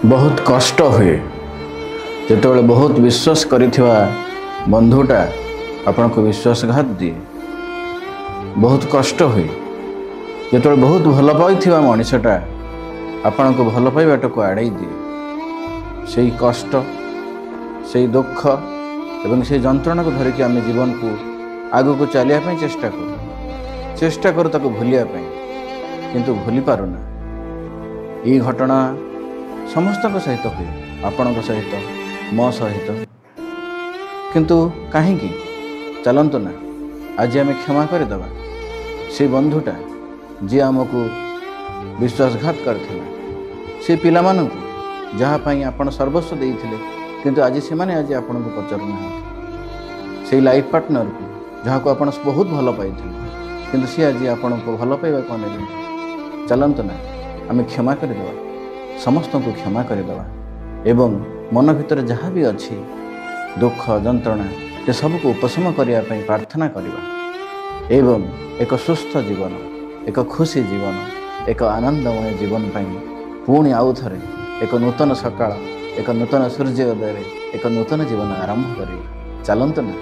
बहुत कष्ट हुए जो बहुत विश्वास करिथिबा बंधुटा आपण को विश्वासघात दिए। बहुत कष्ट हुए जो बहुत भल पाइथिबा मनीषटा आपण को भल पाइबाटा को आड़े दिए। से कष्ट से दुख एवं से जंत्रणा को धरिकी आम जीवन को आगु को चलिया चेष्टा करू ताको भूलिया किंतु भूली पारुना। ये घटना समस्त सहित हुए, आपण सहित मो सहित, किंतु कहीं चलतु ना आज आम क्षमा करदे से बंधुटा जी आमको विश्वासघात करथिला, से पिला मानकु जहाँपाई आपण सर्वस्व देइथिले किंतु आज से माने आज आपण को पचारुना। से लाइफ पार्टनर को जहाँ को आपण बहुत भल पाइथिले किंतु सी आज आपण को भल पाइबा कौन ने। चलतु ना आम क्षमा करदे, समस्त को क्षमा करदे एवं मन भीतर जहाँ भी अच्छी दुख जंत्रणा से सबको उपशम करने प्रार्थना करवा एवं एक सुस्थ जीवन, एक खुशी जीवन, एक आनंदमय जीवन पुणी आउ थे एक नूतन सकाळ, एक नूतन सूर्योदय, एक नूतन जीवन आरंभ करिए। चलतु ना।